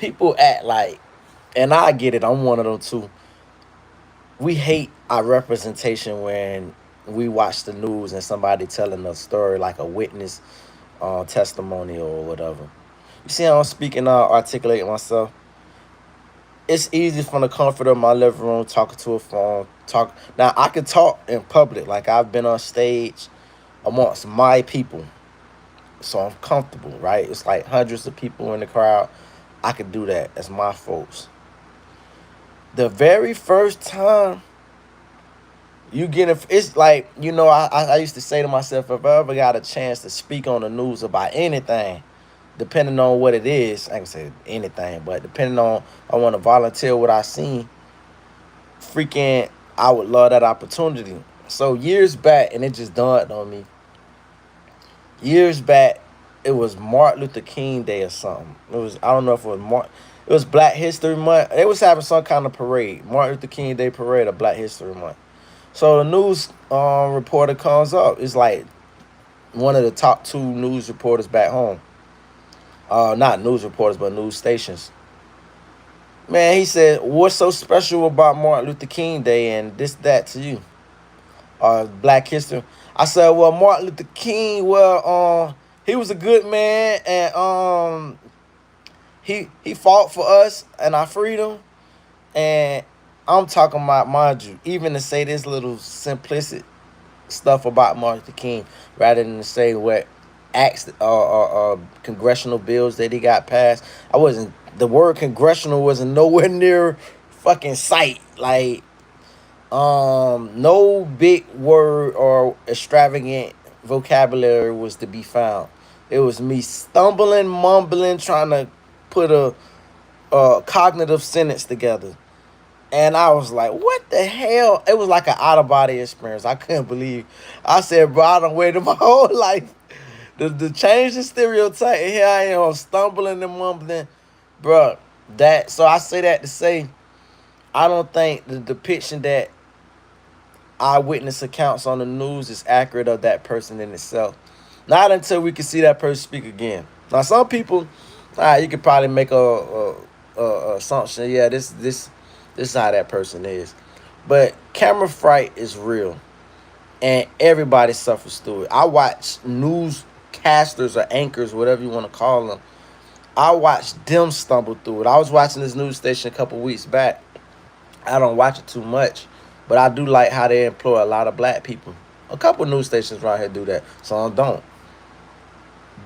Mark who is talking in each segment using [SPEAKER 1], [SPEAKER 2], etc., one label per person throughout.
[SPEAKER 1] people act like, and I get it, I'm one of them too. We hate our representation when we watch the news and somebody telling a story like a witness testimony or whatever. You see how I'm speaking, articulate myself. It's easy from the comfort of my living room, talking to a phone. Talk now. I can talk in public, like I've been on stage amongst my people, so I'm comfortable, right? It's like hundreds of people in the crowd. I could do that. That's my folks. The very first time you get it, it's like, I used to say to myself, if I ever got a chance to speak on the news about anything, depending on what it is, I can say anything, but depending on I want to volunteer what I seen, freaking I would love that opportunity. So years back, and it just dawned on me, years back, it was Martin Luther King Day or something. It was, I don't know if it was it was Black History Month. They was having some kind of parade, Martin Luther King Day parade or Black History Month. So the news reporter comes up. It's like one of the top two news reporters back home. Not news reporters, but news stations. Man, he said, "What's so special about Martin Luther King Day and this, that to you? Black history." I said, "Well, Martin Luther King, he was a good man, and he fought for us and our freedom, and I'm talking about, mind you, even to say this little simplistic stuff about Martin Luther King, rather than to say what acts congressional bills that he got passed. I wasn't The word congressional wasn't nowhere near fucking sight. Like, no big word or extravagant vocabulary was to be found. It was me stumbling, mumbling, trying to put a cognitive sentence together. And I was like, what the hell? It was like an out of body experience. I couldn't believe. I said, bro, I done waited my whole life to change the stereotype. And here I am stumbling and mumbling. Bro, so I say that to say, I don't think the depiction that eyewitness accounts on the news is accurate of that person in itself. Not until we can see that person speak again. Now, some people, you could probably make a assumption. Yeah, this is how that person is. But camera fright is real, and everybody suffers through it. I watch newscasters or anchors, whatever you want to call them. I watched them stumble through it. I was watching this news station a couple weeks back. I don't watch it too much, but I do like how they employ a lot of black people. A couple news stations around here do that, some don't.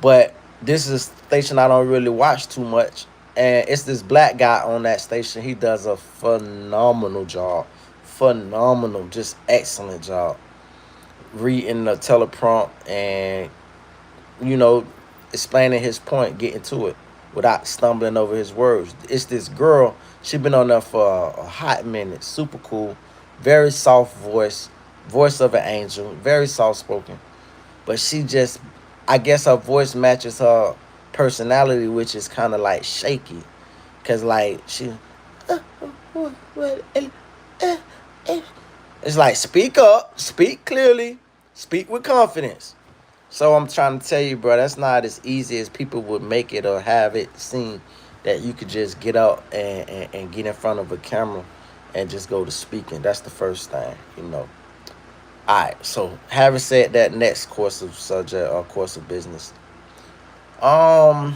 [SPEAKER 1] But this is a station I don't really watch too much. And it's this black guy on that station. He does a phenomenal job. Phenomenal, just excellent job. Reading the teleprompt and, you know, explaining his point, getting to it without stumbling over his words. It's this girl. She been on there for a hot minute. Super cool. Very soft voice. Voice of an angel. Very soft spoken. But she just, I guess her voice matches her personality, which is kind of like shaky. Cause like she, it's like, speak up, speak clearly, speak with confidence. So I'm trying to tell you, bro, that's not as easy as people would make it or have it seem, that you could just get up and get in front of a camera and just go to speaking. That's the first thing, you know. All right, so having said that, next course of subject or course of business, um,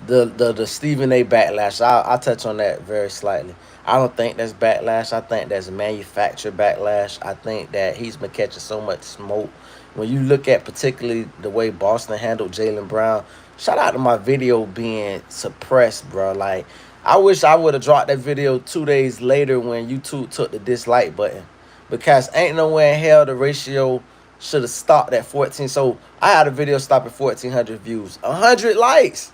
[SPEAKER 1] the Stephen A. backlash. I'll touch on that very slightly. I don't think that's backlash. I think that's manufactured backlash. I think that he's been catching so much smoke. When you look at particularly the way Boston handled Jaylen Brown, shout out to my video being suppressed, bro. Like, I wish I would have dropped that video 2 days later when YouTube took the dislike button, because ain't no way in hell the ratio should have stopped at 14. So I had a video stop at 1,400 views, 100 likes.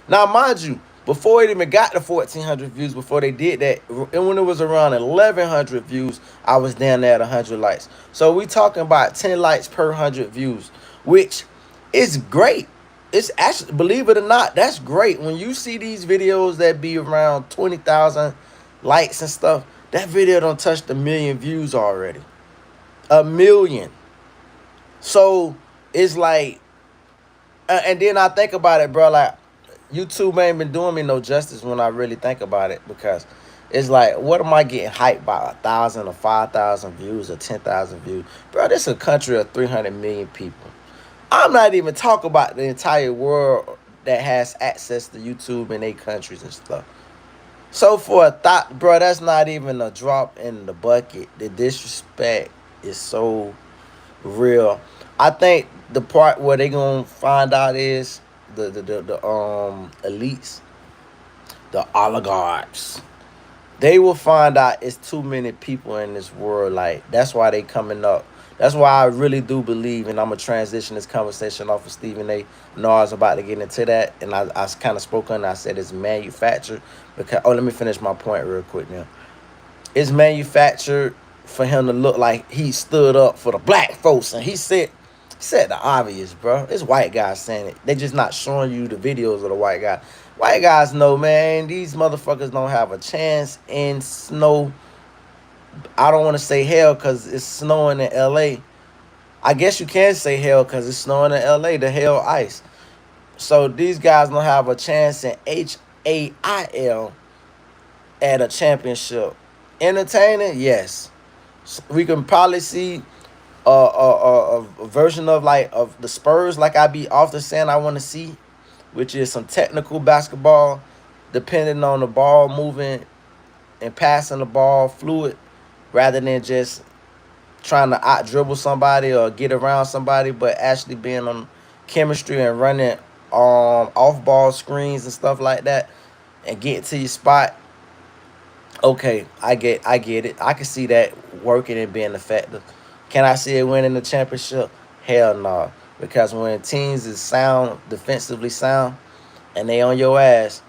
[SPEAKER 1] Now, mind you, before it even got to 1,400 views, before they did that, and when it was around 1,100 views, I was down there at 100 likes. So we talking about 10 likes per 100 views, which is great. It's actually, believe it or not, that's great. When you see these videos that be around 20,000 likes and stuff, that video don't touch the 1,000,000 views already. 1,000,000. So it's like, and then I think about it, bro, like, YouTube ain't been doing me no justice when I really think about it, because it's like, what am I getting hyped by 1,000 or 5,000 views or 10,000 views, bro? This is a country of 300 million people. I'm not even talking about the entire world that has access to YouTube in their countries and stuff. So for a thought, bro, that's not even a drop in the bucket. The disrespect is so real. I think the part where they gonna find out is the elites, the oligarchs. They will find out it's too many people in this world. Like, that's why they coming up. That's why I really do believe, and I'm gonna transition this conversation off of Stephen A. I know I was about to get into that, and I kind of spoke on it. I said it's manufactured because, oh, let me finish my point real quick now. It's manufactured for him to look like he stood up for the black folks, and he said the obvious, bro. It's white guys saying it. They just not showing you the videos of the white guy. White guys know, man, these motherfuckers don't have a chance in snow. I don't want to say hell because it's snowing in LA. I guess you can say hell because it's snowing in LA, the hell ice. So these guys don't have a chance in HAIL at a championship. Entertaining, yes. We can probably see a version of like of the Spurs, like I be often saying I want to see, which is some technical basketball, depending on the ball moving and passing the ball fluid, rather than just trying to out dribble somebody or get around somebody, but actually being on chemistry and running off ball screens and stuff like that, and getting to your spot. Okay, I get it. I can see that working and being effective. Can I see it winning the championship? Hell no. Because when teams is sound, defensively sound, and they on your ass,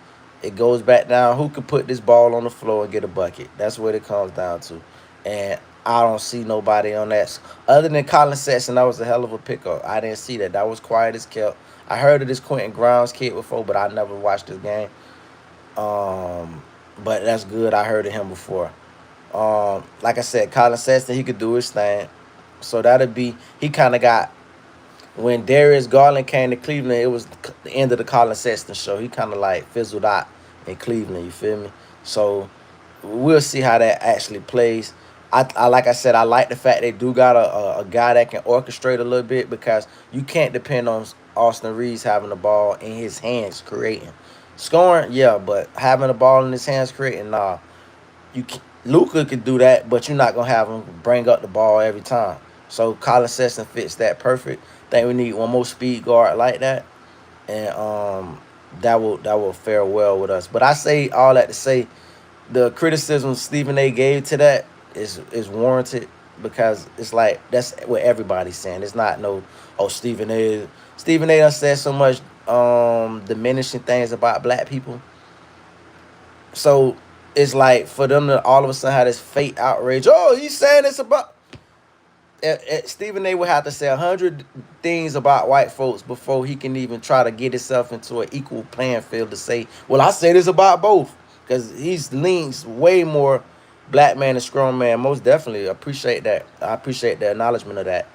[SPEAKER 1] it goes back down. Who could put this ball on the floor and get a bucket? That's what it comes down to. And I don't see nobody on that. Other than Colin Sexton, that was a hell of a pickup. I didn't see that. That was quiet as kept. I heard of this Quentin Grimes kid before, but I never watched this game. Um, but that's good. I heard of him before. Like I said, Colin Sexton, he could do his thing. So that'd be, he kind of got, when Darius Garland came to Cleveland, it was the end of the Colin Sexton show. He kind of like fizzled out in Cleveland. You feel me? So we'll see how that actually plays. I like I said, I like the fact they do got a guy that can orchestrate a little bit, because you can't depend on Austin Reeves having the ball in his hands creating. Scoring, yeah, but having the ball in his hands creating, nah. Luca can do that, but you're not gonna have him bring up the ball every time. So Colin Sexton fits that perfect. Think we need one more speed guard like that, and that will fare well with us. But I say all that to say, the criticism Stephen A. gave to that is warranted, because it's like that's what everybody's saying. It's not no, oh, Stephen A. done said so much diminishing things about black people. So it's like for them to all of a sudden have this fake outrage. Oh, you saying it's about Stephen A. would have to say 100 things about white folks before he can even try to get himself into an equal playing field to say, well, I say this about both. Because he's leans way more black man and strong man. Most definitely appreciate that. I appreciate the acknowledgement of that.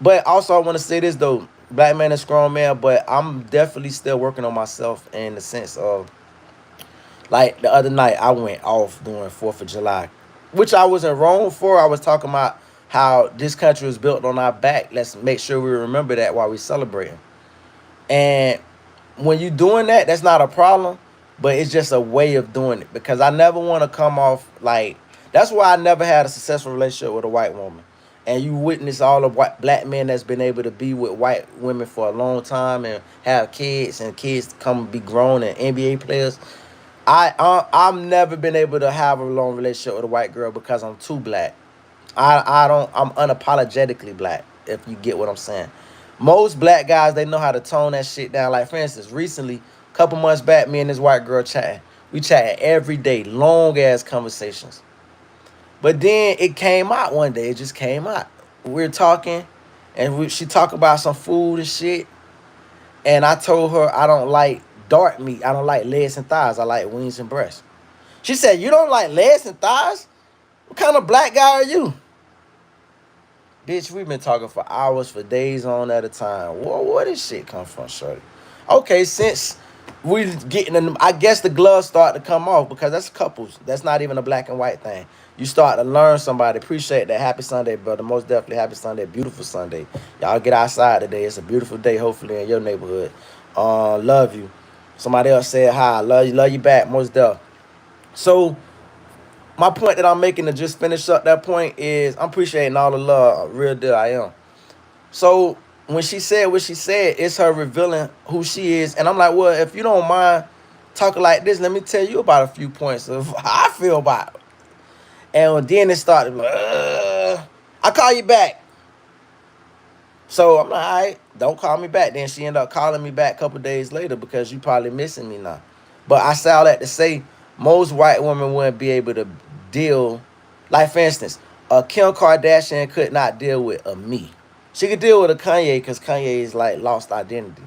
[SPEAKER 1] But also I want to say this though, black man and strong man, but I'm definitely still working on myself in the sense of, like the other night, I went off during 4th of July, which I wasn't wrong for. I was talking about how this country was built on our back. Let's make sure we remember that while we celebrating. And when you doing that, that's not a problem, but it's just a way of doing it. Because I never want to come off like, that's why I never had a successful relationship with a white woman. And you witness all the white black men that's been able to be with white women for a long time and have kids, and kids come be grown and NBA players. I'm never been able to have a long relationship with a white girl because I'm too black. I don't I'm unapologetically black, if you get what I'm saying. Most black guys, they know how to tone that shit down. Like for instance, recently, a couple months back, me and this white girl chatting. We chatting every day, long ass conversations. But then it came out one day. It just came out. We're talking, and she talk about some food and shit. And I told her I don't like dark meat. I don't like legs and thighs. I like wings and breasts. She said, "You don't like legs and thighs? What kind of black guy are you?" Bitch, we've been talking for days on at a time. Where this shit come from, shorty? Okay, since we getting in, I guess the gloves start to come off because that's couples. That's not even a black and white thing. You start to learn somebody. Appreciate that. Happy Sunday, brother. Most definitely happy Sunday. Beautiful Sunday. Y'all get outside today. It's a beautiful day, hopefully, in your neighborhood. Love you. Somebody else said hi. Love you back. Most definitely. So my point that I'm making to just finish up that point is I'm appreciating all the love. Real deal, I am. So when she said what she said, it's her revealing who she is. And I'm like, well, if you don't mind talking like this, let me tell you about a few points of how I feel about it. And then it started like, I call you back. So I'm like, all right, don't call me back. Then she ended up calling me back a couple days later because you probably missing me now. But I say all that to say most white women wouldn't be able to deal. Like, for instance, a Kim Kardashian could not deal with a me. She could deal with a Kanye because Kanye is like lost identity.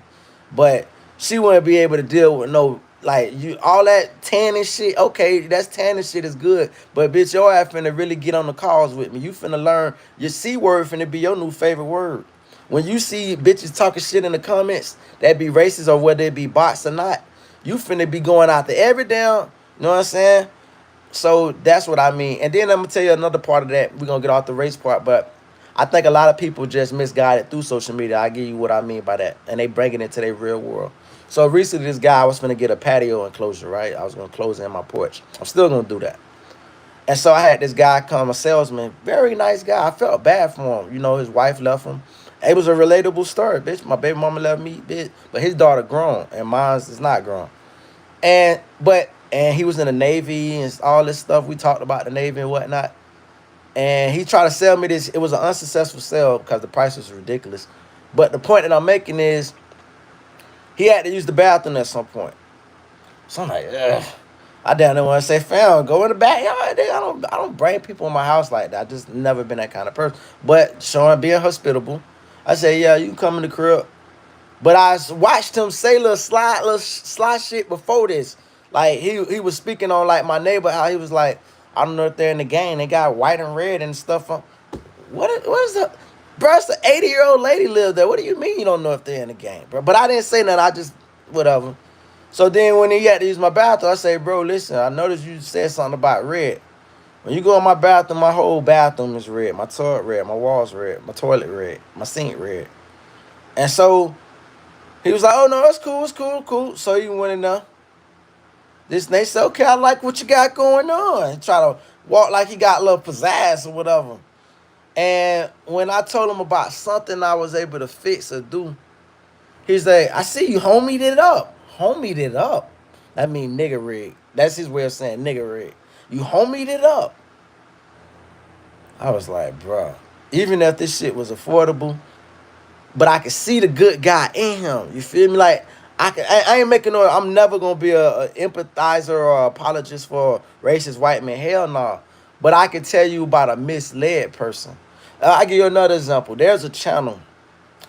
[SPEAKER 1] But she wouldn't be able to deal with no, like, you all that tanning shit. Okay, that's tanning shit is good. But bitch, your ass finna really get on the calls with me. You finna learn your C word finna be your new favorite word. When you see bitches talking shit in the comments that be racist or whether it be bots or not, you finna be going out there every damn, you know what I'm saying? So that's what I mean. And then I'm gonna tell you another part of that. We're gonna get off the race part, but I think a lot of people just misguided through social media. I give you what I mean by that. And they bring it into their real world. So recently this guy, I was gonna get a patio enclosure, right? I was gonna close it in my porch. I'm still gonna do that. And so I had this guy come, a salesman, very nice guy. I felt bad for him. You know, his wife left him. It was a relatable story, bitch. My baby mama left me, bitch. But his daughter grown, and mine's is not grown. And he was in the Navy and all this stuff. We talked about the Navy and whatnot. And he tried to sell me this. It was an unsuccessful sale because the price was ridiculous. But the point that I'm making is he had to use the bathroom at some point. So I'm like, ugh. I down there want to say, fam, go in the backyard. I don't bring people in my house like that. I just never been that kind of person. But showing being hospitable, I say, yeah, you can come in the crib. But I watched him say little sly shit before this. Like he was speaking on like my neighbor, how he was like, I don't know if they're in the game. They got white and red and stuff. What is the bro? It's an 80-year-old lady live there. What do you mean you don't know if they're in the game, bro? But I didn't say nothing. I just whatever. So then when he had to use my bathroom, I say, bro, listen, I noticed you said something about red. When you go in my bathroom, my whole bathroom is red. My toilet red, my walls red, my toilet red, my sink red. And so he was like, oh no, it's cool. So he went in there. This they said, okay, I like what you got going on. He try to walk like he got a little pizzazz or whatever. And when I told him about something I was able to fix or do, he's like, I see you homied it up. Homied it up. That mean nigga rig. That's his way of saying nigga rig. You homied it up. I was like, bro, even if this shit was affordable, but I could see the good guy in him. You feel me? Like I ain't making no. I'm never gonna be a empathizer or apologist for racist white men. Hell no. But I can tell you about a misled person. I give you another example. There's a channel,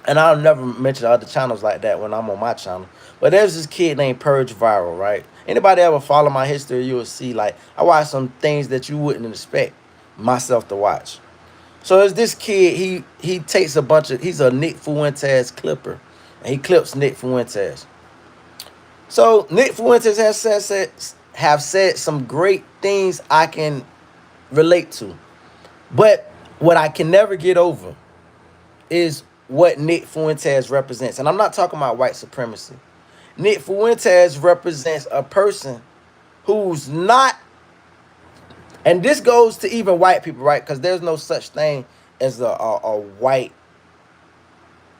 [SPEAKER 1] and I'll never mention other channels like that when I'm on my channel. But there's this kid named Purge Viral, right? Anybody ever follow my history, you will see like I watch some things that you wouldn't expect myself to watch. So there's this kid, he takes a bunch of, he's a Nick Fuentes clipper. And he clips Nick Fuentes. So Nick Fuentes have said some great things I can relate to. But what I can never get over is what Nick Fuentes represents. And I'm not talking about white supremacy. Nick Fuentes represents a person who's not, and this goes to even white people, right? Because there's no such thing as a white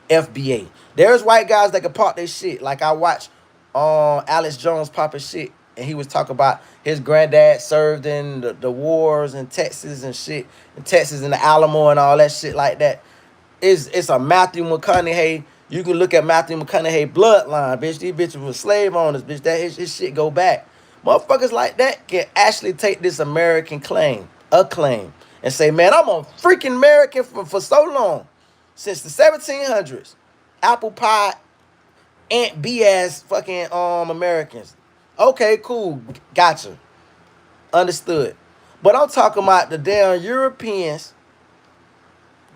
[SPEAKER 1] FBA. There's white guys that can pop their shit. Like I watched Alex Jones pop his shit. And he was talking about his granddad served in the wars in Texas and shit. In Texas and the Alamo and all that shit like that. It's a Matthew McConaughey. You can look at Matthew McConaughey bloodline, bitch. These bitches were slave owners, bitch. That his shit go back. Motherfuckers like that can actually take this American claim, and say, man, I'm a freaking American for so long. Since the 1700s. Apple pie, Aunt B ass fucking Americans. Okay, cool. Gotcha. Understood. But I'm talking about the damn Europeans.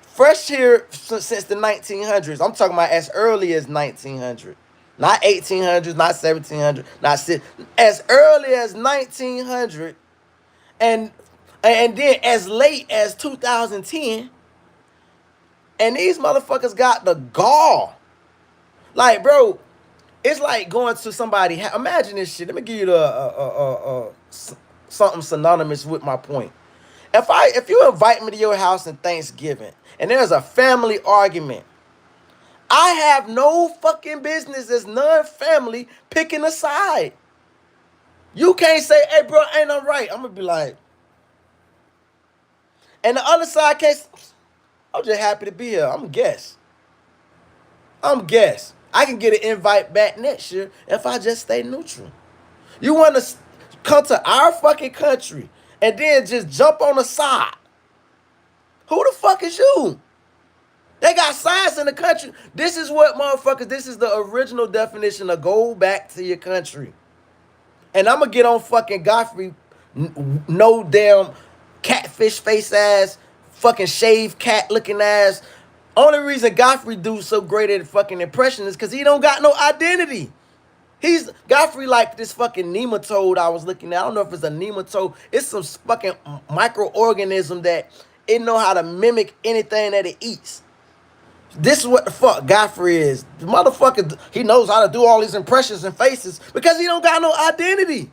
[SPEAKER 1] Fresh here since the 1900s. I'm talking about as early as 1900. Not 1800s, not 1700s, not as early as 1900, and then as late as 2010. And these motherfuckers got the gall. Like, bro, it's like going to somebody. Imagine this shit. Let me give you something synonymous with my point. If you invite me to your house in Thanksgiving and there's a family argument, I have no fucking business as non-family picking a side. You can't say, hey, bro, ain't no right. I'm gonna be like, and the other side can't. I'm just happy to be here. I'm guest. I can get an invite back next year if I just stay neutral. You want to come to our fucking country and then just jump on the side? Who the fuck is you? They got science in the country. This is what motherfuckers, this is the original definition of go back to your country. And I'm going to get on fucking Godfrey, no damn catfish face ass, fucking shaved cat looking ass. Only reason Godfrey do so great at fucking impression is because he don't got no identity. He's Godfrey like this fucking nematode I was looking at. I don't know if it's a nematode. It's some fucking microorganism that it know how to mimic anything that it eats. This is what the fuck Godfrey is. The motherfucker, he knows how to do all these impressions and faces because he don't got no identity.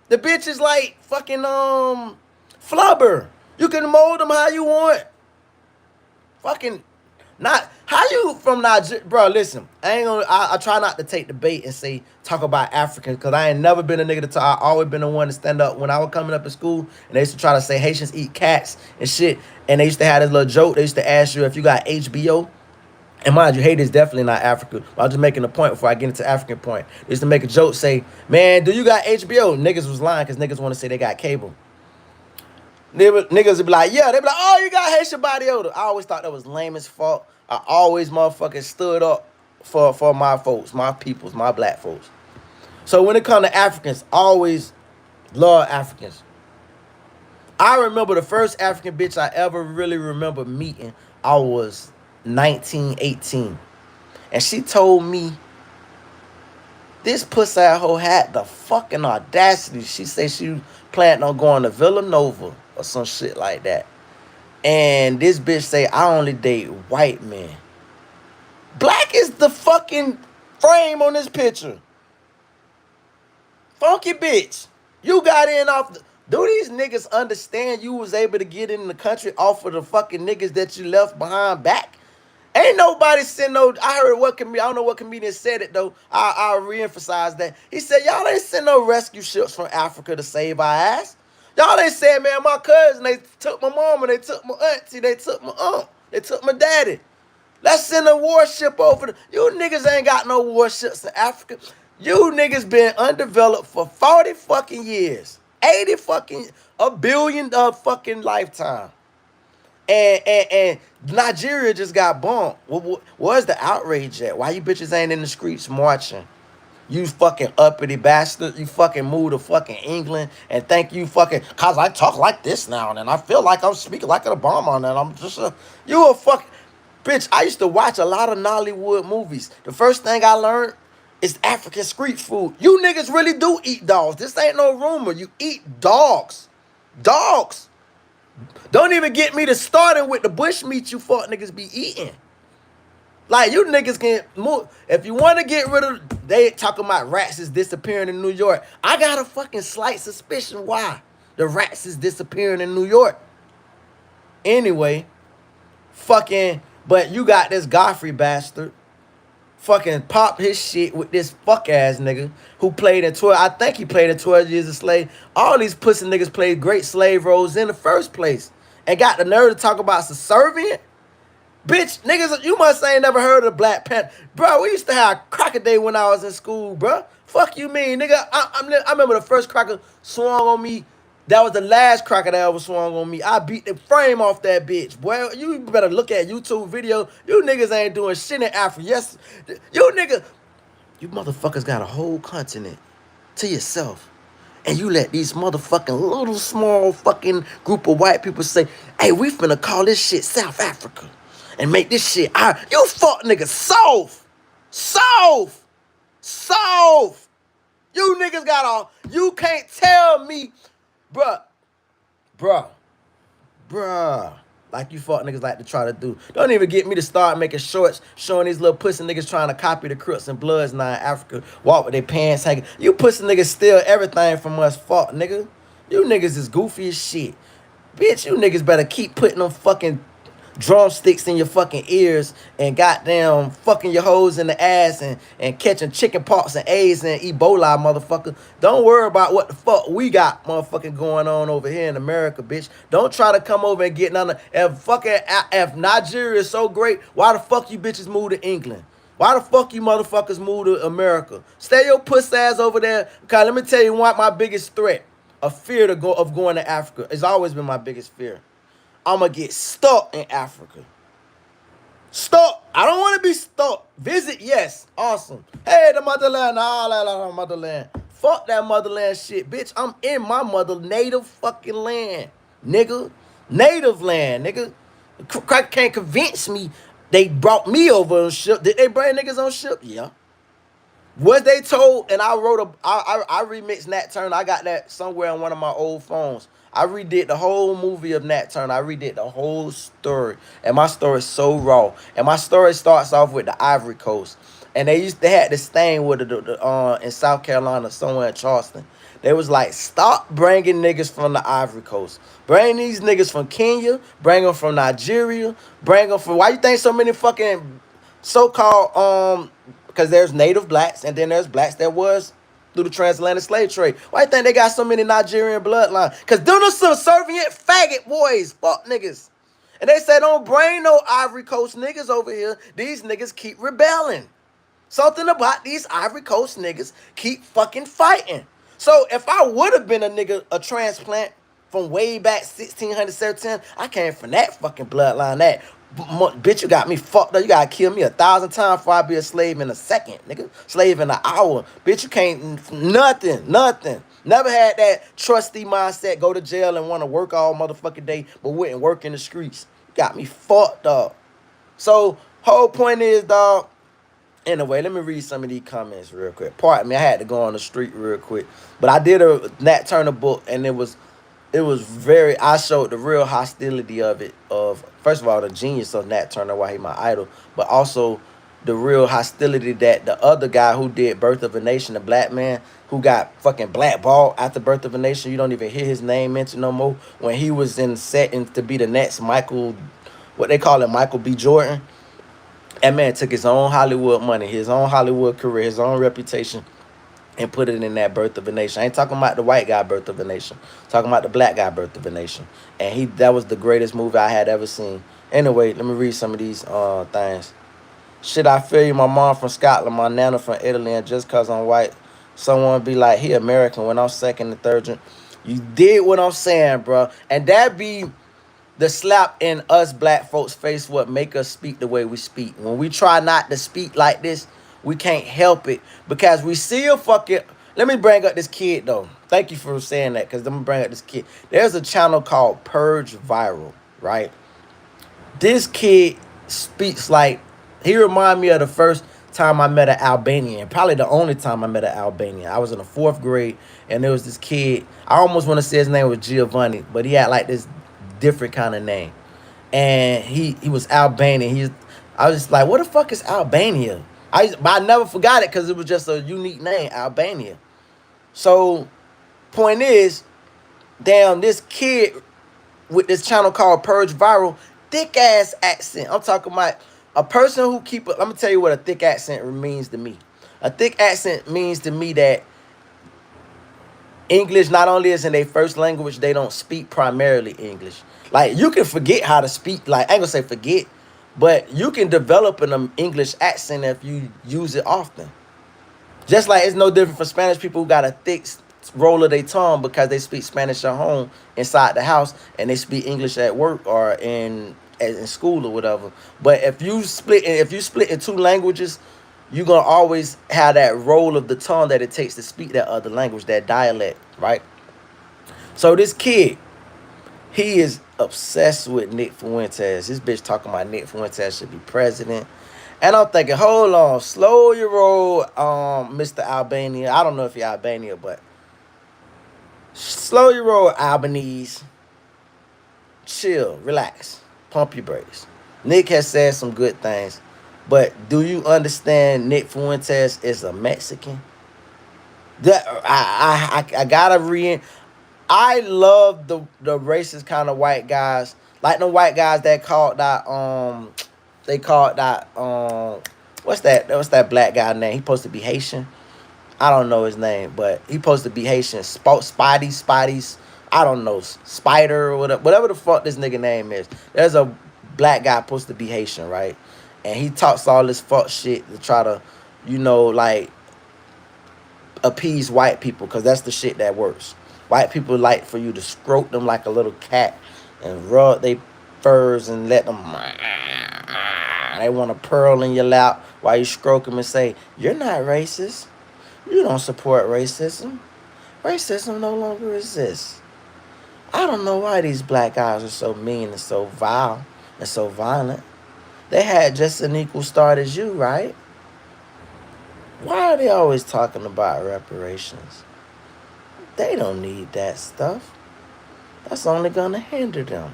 [SPEAKER 1] The bitch is like fucking flubber. You can mold them how you want. Fucking not how you from Nigeria, bro. Listen, I try not to take the bait and say talk about Africans because I ain't never been a nigga to talk. I always been the one to stand up when I was coming up in school, and they used to try to say Haitians eat cats and shit. And they used to have this little joke. They used to ask you if you got HBO. And mind you, Haiti is definitely not Africa. But I'm just making a point before I get into African point. They used to make a joke, say, man, do you got HBO? Niggas was lying because niggas want to say they got cable. Niggas would be like, yeah. They be like, oh, you got Haitian body odor. I always thought that was lame as fuck. I always motherfucking stood up for my folks, my peoples, my black folks. So when it comes to Africans, I always love Africans. I remember the first African bitch I ever really remember meeting. I was 1918. And she told me this pussy hoe had the fucking audacity. She said she planned on going to Villanova or some shit like that. And this bitch say, I only date white men. Black is the fucking frame on this picture. Funky bitch. You got in off the... Do these niggas understand you was able to get in the country off of the fucking niggas that you left behind back? Ain't nobody send no... I heard what comedian... I don't know what comedian said it, though. I'll reemphasize that. He said, y'all ain't send no rescue ships from Africa to save our ass. Y'all ain't said, man, my cousin, they took my mama, they took my auntie, they took my aunt, they took my daddy. Let's send a warship over there. You niggas ain't got no warships in Africa. You niggas been undeveloped for 40 fucking years. 80 fucking... a billion of fucking lifetime. And Nigeria just got bombed. Where's the outrage at? Why you bitches ain't in the streets marching? You fucking uppity bastard. You fucking move to fucking England and think you fucking... Cause I talk like this now and then. I feel like I'm speaking like an Obama and I'm just a... You a fuck... Bitch, I used to watch a lot of Nollywood movies. The first thing I learned is African street food. You niggas really do eat dogs. This ain't no rumor. You eat dogs. Dogs. Don't even get me to starting with the bush meat you fuck niggas be eating. Like, you niggas can move. If you want to get rid of... They talking about rats is disappearing in New York. I got a fucking slight suspicion why the rats is disappearing in New York. Anyway, fucking... But you got this Godfrey bastard fucking pop his shit with this fuck-ass nigga who played in 12... I think he played in 12 Years a Slave. All these pussy niggas played great slave roles in the first place. And got the nerve to talk about subservient? Bitch, niggas, you must ain't never heard of Black Panther. Bro, we used to have cracker day when I was in school, bro. Fuck you mean, nigga. I remember the first cracker swung on me. That was the last cracker that ever swung on me. I beat the frame off that bitch. Boy, you better look at YouTube video. You niggas ain't doing shit in Africa. Yes, you niggas, you motherfuckers got a whole continent to yourself. And you let these motherfucking little small fucking group of white people say, hey, we finna call this shit South Africa. And make this shit our... You fuck niggas soft. Soft. Soft. You niggas got all. You can't tell me, bruh, bruh, bruh. Like you fuck niggas like to try to do. Don't even get me to start making shorts showing these little pussy niggas trying to copy the Crips and Bloods now in Africa. Walk with their pants hanging. You pussy niggas steal everything from us, fuck nigga. You niggas is goofy as shit. Bitch, you niggas better keep putting them fucking drumsticks in your fucking ears and goddamn fucking your hoes in the ass and catching chicken pox and AIDS and Ebola, motherfucker. Don't worry about what the fuck we got motherfucking going on over here in America, bitch. Don't try to come over and get none of, if Nigeria is so great, why the fuck you bitches move to England? Why the fuck you motherfuckers move to America? Stay your puss ass over there. Because let me tell you what my biggest threat, a fear of going to Africa. It's always been my biggest fear. I'm going to get stuck in Africa. Stuck. I don't want to be stuck. Visit, yes. Awesome. Hey, the motherland. Nah, motherland. Fuck that motherland shit, bitch. I'm in my native fucking land, nigga. Native land, nigga. Crack can't convince me they brought me over on ship. Did they bring niggas on ship? Yeah. Was they told, and I wrote I remixed Nat Turner. I got that somewhere on one of my old phones. I redid the whole movie of Nat Turner. I redid the whole story. And my story is so raw. And my story starts off with the Ivory Coast. And they had this thing with in South Carolina, somewhere in Charleston. They was like, stop bringing niggas from the Ivory Coast. Bring these niggas from Kenya. Bring them from Nigeria. Bring them from, why you think so many fucking so-called, because there's native blacks and then there's blacks that was through the transatlantic slave trade. Why you think they got so many Nigerian bloodlines? Because them are some subservient faggot boys. Fuck niggas. And they say don't bring no Ivory Coast niggas over here. These niggas keep rebelling. Something about these Ivory Coast niggas keep fucking fighting. So if I would have been a nigga, a transplant from way back 1600, 1700, I came from that fucking bloodline. That bitch, you got me fucked up. You gotta kill me 1,000 times before I be a slave in a second, nigga. Slave in an hour. Bitch, you can't, nothing. Never had that trusty mindset, go to jail and want to work all motherfucking day, but wouldn't work in the streets. You got me fucked up. So, whole point is, dog, anyway, let me read some of these comments real quick. Pardon me, I had to go on the street real quick. But I did a Nat Turner book, and it was very, I showed the real hostility of it, of, first of all, the genius of Nat Turner, why he my idol, but also the real hostility that the other guy who did Birth of a Nation, the black man, who got fucking blackballed after Birth of a Nation, you don't even hear his name mentioned no more, when he was in setting to be the next Michael, what they call it, Michael B. Jordan. That man took his own Hollywood money, his own Hollywood career, his own reputation, and put it in that Birth of a Nation. I ain't talking about the white guy Birth of a Nation. I'm talking about the black guy Birth of a Nation. And that was the greatest movie I had ever seen. Anyway, let me read some of these things. Shit, I feel you. My mom from Scotland, my nana from Italy, and just cause I'm white, someone be like, he American when I'm second and third. You did what I'm saying, bro. And that be the slap in us black folks' face, what make us speak the way we speak. When we try not to speak like this, we can't help it because we see a fucking, let me bring up this kid though. Thank you for saying that, because let me bring up this kid. There's a channel called Purge Viral, right? This kid speaks like, he remind me of the first time I met an Albanian, probably the only time I met an Albanian. I was in the 4th grade, and there was this kid, I almost want to say his name was Giovanni, but he had like this different kind of name. And he was Albanian. I was just like, what the fuck is Albania? But I never forgot it because it was just a unique name, Albania. So, point is, damn, this kid with this channel called Purge Viral, thick ass accent. I'm talking about a person who let me tell you what a thick accent means to me. A thick accent means to me that English not only is in their first language, they don't speak primarily English. Like, you can forget how to speak, like, I ain't gonna say forget, but you can develop an English accent if you use it often. Just like it's no different for Spanish people who got a thick roll of their tongue because they speak Spanish at home inside the house and they speak English at work or in school or whatever. But if you split in 2 languages, you're gonna always have that roll of the tongue that it takes to speak that other language, that dialect, right? So this kid, he is obsessed with Nick Fuentes. This bitch talking about Nick Fuentes should be president. And I'm thinking, hold on, slow your roll, Mr. Albania. I don't know if you're Albania, but slow your roll, Albanese. Chill, relax, pump your brakes. Nick has said some good things, but do you understand Nick Fuentes is a Mexican? That I gotta re. I love the racist kind of white guys, like the white guys that called that they called that what's that black guy name? He supposed to be Haitian. I don't know his name, but he supposed to be Haitian. Spidey's. I don't know, Spider or whatever the fuck this nigga name is. There's a black guy supposed to be Haitian, right? And he talks all this fuck shit to try to, like appease white people, because that's the shit that works. White people like for you to stroke them like a little cat and rub their furs and let them. They want to purl in your lap while you stroke them and say, "You're not racist. You don't support racism. Racism no longer exists." I don't know why these black guys are so mean and so vile and so violent. They had just an equal start as you, right? Why are they always talking about reparations? They don't need that stuff. That's only gonna hinder them.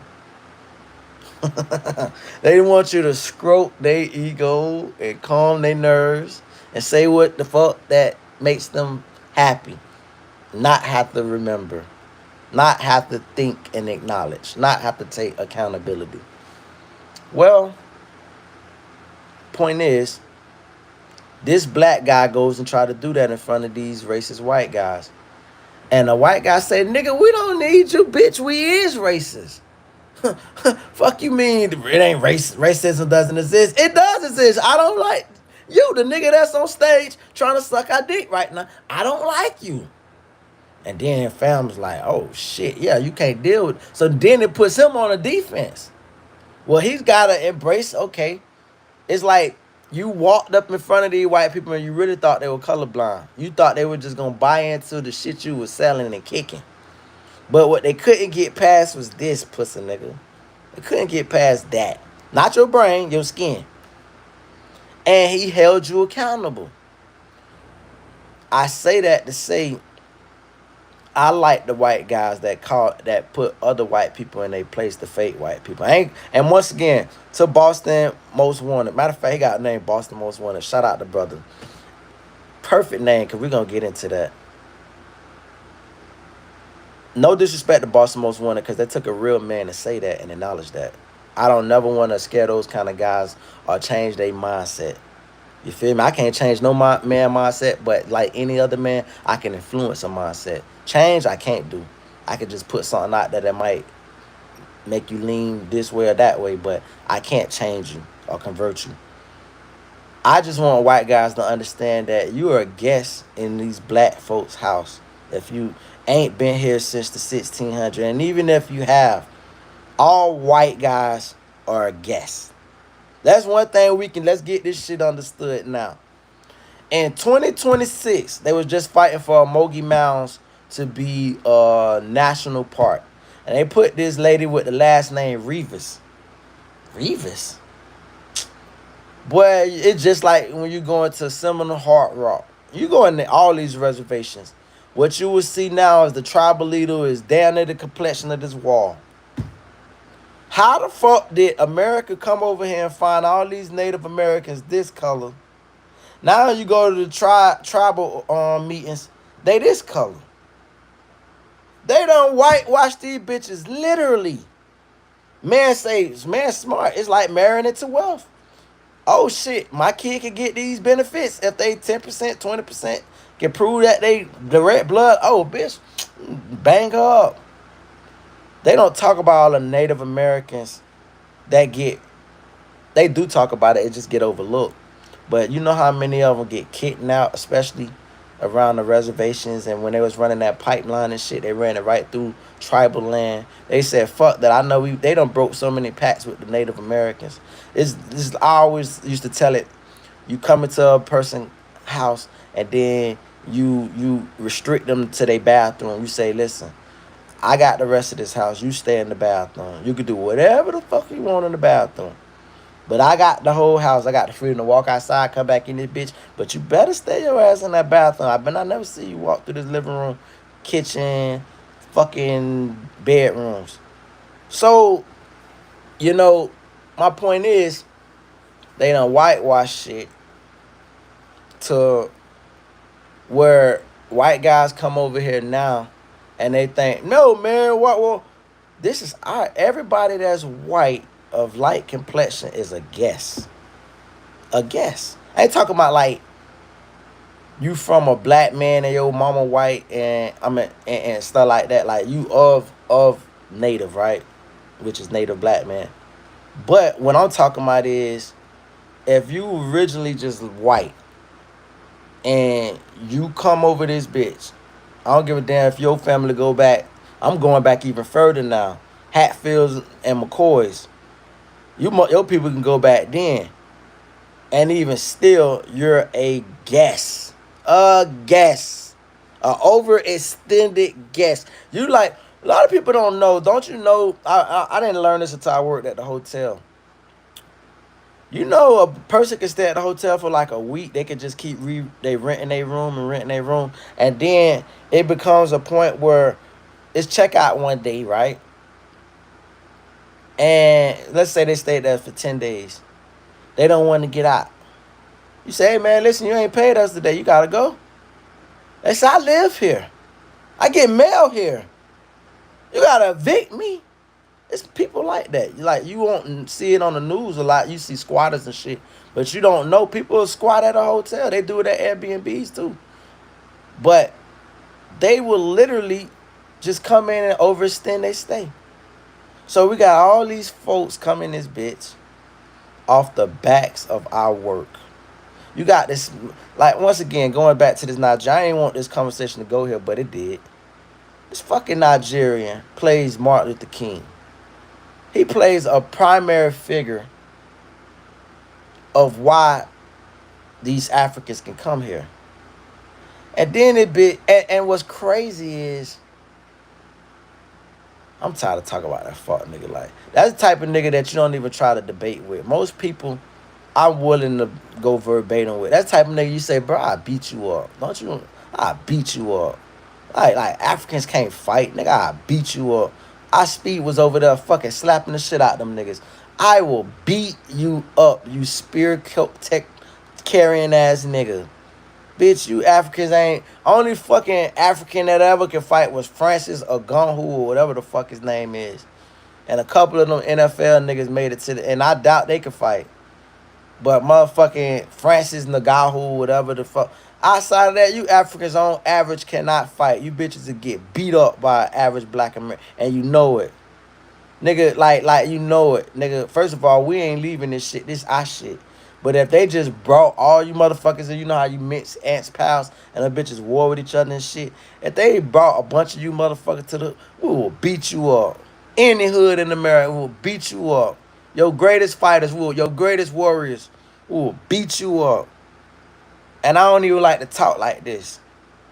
[SPEAKER 1] They want you to stroke their ego and calm their nerves and say what the fuck that makes them happy. Not have to remember. Not have to think and acknowledge. Not have to take accountability. Well, point is, this black guy goes and try to do that in front of these racist white guys. And the white guy say, "Nigga, we don't need you, bitch. We is racist." Fuck you mean it ain't racism doesn't exist? It does exist. I don't like you, the nigga that's on stage trying to suck our dick right now. I don't like you. And then fam's like, "Oh shit, yeah, you can't deal with it." So then it puts him on a defense. Well, he's gotta embrace, okay. It's like you walked up in front of these white people and you really thought they were colorblind. You thought they were just gonna buy into the shit you was selling and kicking. But what they couldn't get past was this, pussy nigga. They couldn't get past that. Not your brain, your skin. And he held you accountable. I say that to say I like the white guys that put other white people in their place, the fake white people. And once again, to Boston Most Wanted. Matter of fact, he got a name, Boston Most Wanted. Shout out to brother. Perfect name, because we're going to get into that. No disrespect to Boston Most Wanted, because they took a real man to say that and acknowledge that. I don't never want to scare those kind of guys or change their mindset. You feel me? I can't change no man mindset, but like any other man, I can influence a mindset. Change, I can't do. I can just put something out there that might make you lean this way or that way, but I can't change you or convert you. I just want white guys to understand that you are a guest in these black folks' house. If you ain't been here since the 1600s, and even if you have, all white guys are a guest. That's one thing let's get this shit understood now. In 2026, they was just fighting for Mogi Mounds to be a national park. And they put this lady with the last name Rivas. Rivas? Boy, it's just like when you go into Seminole Hard Rock. You go into all these reservations. What you will see now is the tribal leader is down at the complexion of this wall. How the fuck did America come over here and find all these Native Americans this color? Now you go to the tribal meetings, they this color. They done whitewash these bitches literally. Man smart. It's like marrying it to wealth. Oh shit, my kid can get these benefits if they 10%, 20% can prove that they the red blood. Oh bitch, bang her up. They don't talk about all the Native Americans that they do talk about it, it just get overlooked. But you know how many of them get kidnapped, especially around the reservations, and when they was running that pipeline and shit, they ran it right through tribal land. They said, fuck that. I know they done broke so many pacts with the Native Americans. I always used to tell it, you come into a person's house and then you restrict them to their bathroom. You say, listen, I got the rest of this house. You stay in the bathroom. You can do whatever the fuck you want in the bathroom. But I got the whole house. I got the freedom to walk outside, come back in this bitch. But you better stay your ass in that bathroom. I never see you walk through this living room, kitchen, fucking bedrooms. So, you know, my point is, they done whitewash shit to where white guys come over here now and they think, no, man, what? Well, this is our, everybody that's white of light complexion is a guess. A guess. I ain't talking about like you from a black man and your mama white and and stuff like that. Like you of native, right? Which is native black man. But what I'm talking about is if you originally just white and you come over this bitch, I don't give a damn if your family go back. I'm going back even further now. Hatfields and McCoys. Your people can go back then. And even still, you're a guest. A guest. A overextended guest. You like, a lot of people don't know. Don't you know? I didn't learn this until I worked at the hotel. You know, a person can stay at the hotel for like a week. They can just keep they renting their room and renting their room, and then it becomes a point where it's checkout one day, right? And let's say they stayed there for 10 days. They don't want to get out. You say, hey man, listen, you ain't paid us today. You gotta go. They say, I live here. I get mail here. You gotta evict me. It's people like that. You won't see it on the news a lot. You see squatters and shit, but you don't know people squat at a hotel. They do it at Airbnbs too. But they will literally just come in and overextend their stay. So we got all these folks coming this bitch off the backs of our work. You got this, like, once again, going back to this Nigerian, I didn't want this conversation to go here, but it did. This fucking Nigerian plays Martin Luther King. He plays a primary figure of why these Africans can come here. And then and what's crazy is, I'm tired of talking about that fuck nigga. Like, that's the type of nigga that you don't even try to debate with. Most people, I'm willing to go verbatim with. That's the type of nigga you say, bro, I beat you up. Don't you? I beat you up. Like Africans can't fight, nigga. I beat you up. Our speed was over there fucking slapping the shit out them niggas. I will beat you up, you spear tech carrying ass nigga. Bitch, you Africans ain't. Only fucking African that ever can fight was Francis Ogunhu or whatever the fuck his name is. And a couple of them NFL niggas made it to the, and I doubt they could fight. But motherfucking Francis Ngannou, whatever the fuck. Outside of that, you Africans on average cannot fight. You bitches will get beat up by an average black American. And you know it. Nigga, like you know it. Nigga, first of all, we ain't leaving this shit. This our shit. But if they just brought all you motherfuckers, and you know how you mix ants, pals, and the bitches war with each other and shit. If they brought a bunch of you motherfuckers to the, we will beat you up. Any hood in America will beat you up. Your greatest fighters will, your greatest warriors will beat you up. And I don't even like to talk like this.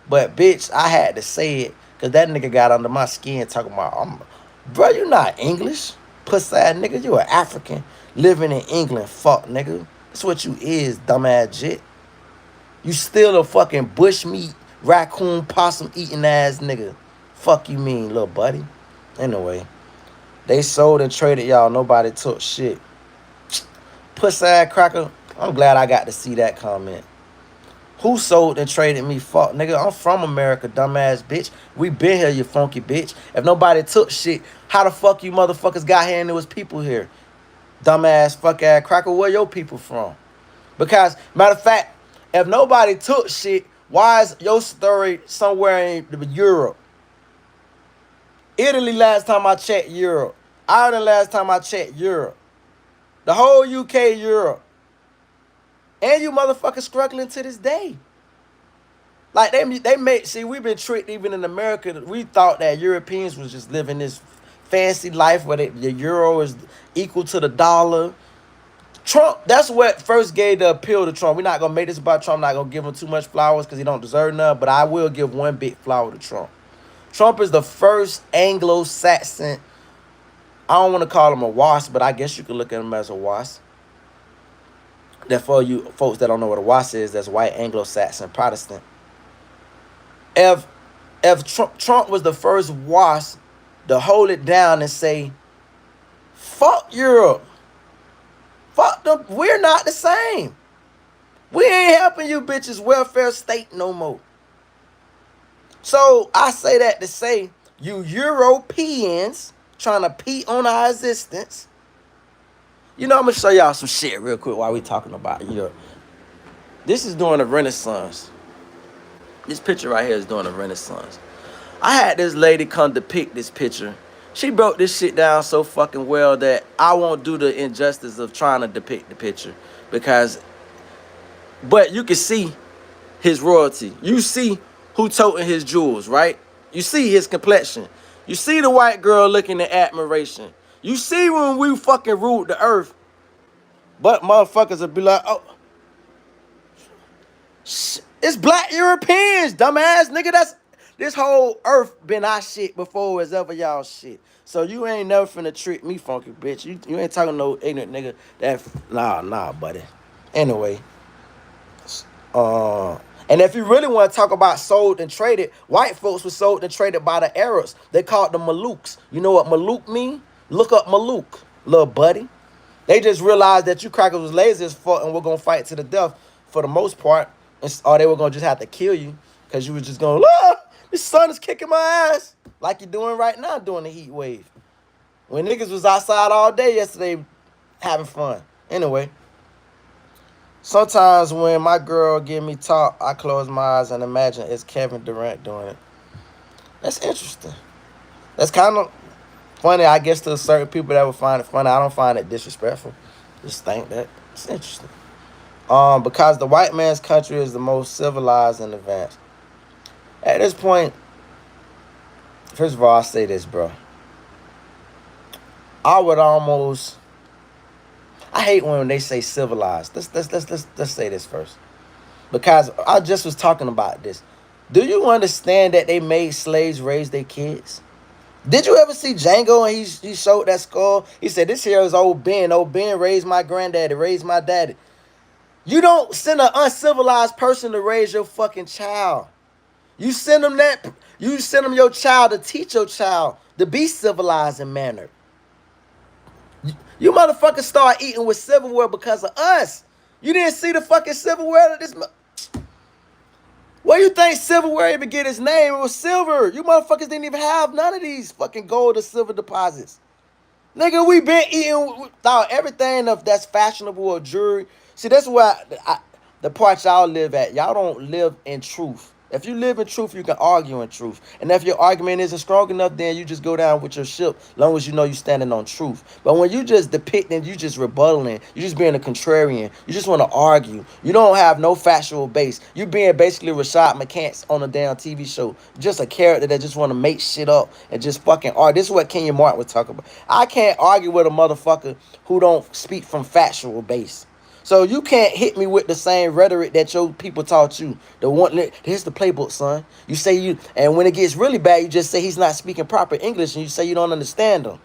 [SPEAKER 1] But bitch, I had to say it because that nigga got under my skin talking about, bro, you not English. Puss ass nigga, you an African living in England, fuck nigga. That's what you is, dumbass shit. You still a fucking bushmeat, raccoon, possum eating ass nigga. Fuck you mean, little buddy. Anyway, they sold and traded y'all. Nobody took shit. Puss ass cracker. I'm glad I got to see that comment. Who sold and traded me? Fuck, nigga. I'm from America, dumbass bitch. We been here, you funky bitch. If nobody took shit, how the fuck you motherfuckers got here and there was people here? Dumbass, fuck ass cracker. Where your people from? Because, matter of fact, if nobody took shit, why is your story somewhere in Europe? Italy last time I checked, Europe. Ireland last time I checked, Europe. The whole UK, Europe. And you motherfuckers struggling to this day. Like, they made, see, we've been tricked even in America. We thought that Europeans was just living this fancy life where the euro is equal to the dollar. Trump, that's what first gave the appeal to Trump. We're not going to make this about Trump. I'm not going to give him too much flowers because he don't deserve none. But I will give one big flower to Trump. Trump is the first Anglo-Saxon, I don't want to call him a wasp, but I guess you could look at him as a wasp. That for you folks that don't know what a WAS is, that's white Anglo-Saxon Protestant. If Trump was the first WAS to hold it down and say, fuck Europe, fuck them, we're not the same. We ain't helping you bitches welfare state no more. So I say that to say, you Europeans trying to pee on our existence. You know, I'm gonna show y'all some shit real quick while we talking about Europe. This is during the Renaissance. This picture right here is during the Renaissance. I had this lady come depict this picture. She broke this shit down so fucking well that I won't do the injustice of trying to depict the picture. But you can see his royalty. You see who toting his jewels, right? You see his complexion. You see the white girl looking in admiration. You see when we fucking ruled the earth. But motherfuckers will be like, oh, it's black Europeans, dumbass nigga. This whole earth been our shit before it was ever y'all shit. So you ain't never finna trick me, funky bitch. You ain't talking no ignorant nigga. Nah, buddy. Anyway, and if you really want to talk about sold and traded, white folks were sold and traded by the Arabs. They called them Maluks. You know what Maluk mean? Look up Maluk, little buddy. They just realized that you crackers was lazy as fuck and we're gonna fight to the death for the most part, or they were gonna just have to kill you because you was just going, this sun is kicking my ass like you're doing right now during the heat wave. When niggas was outside all day yesterday having fun. Anyway, sometimes when my girl give me talk, I close my eyes and imagine it's Kevin Durant doing it. That's interesting. That's kind of funny, I guess, to certain people that would find it funny. I don't find it disrespectful. Just think that it's interesting. Because the white man's country is the most civilized and advanced. At this point, first of all, I'll say this, bro. I hate when they say civilized. Let's say this first. Because I just was talking about this. Do you understand that they made slaves raise their kids? Did you ever see Django and he showed that skull? He said, this here is old Ben. Old Ben raised my granddaddy, raised my daddy. You don't send an uncivilized person to raise your fucking child. You send them your child to teach your child to be civilized and mannered. You motherfuckers start eating with silverware because of us. You didn't see the fucking silverware of this. Where you think silverware even get its name? It was silver. You motherfuckers didn't even have none of these fucking gold or silver deposits. Nigga, we been eating everything that's fashionable or jewelry. See, that's where the part y'all live at. Y'all don't live in truth. If you live in truth, you can argue in truth. And if your argument isn't strong enough, then you just go down with your ship, as long as you know you're standing on truth. But when you just depicting, you just rebutting, you just being a contrarian, you just want to argue. You don't have no factual base. You being basically Rashad McCants on a damn TV show. Just a character that just want to make shit up and just fucking argue. This is what Kenya Martin would talk about. I can't argue with a motherfucker who don't speak from factual base. So you can't hit me with the same rhetoric that your people taught you. Here's the playbook, son. You say and when it gets really bad, you just say he's not speaking proper English, and you say you don't understand him.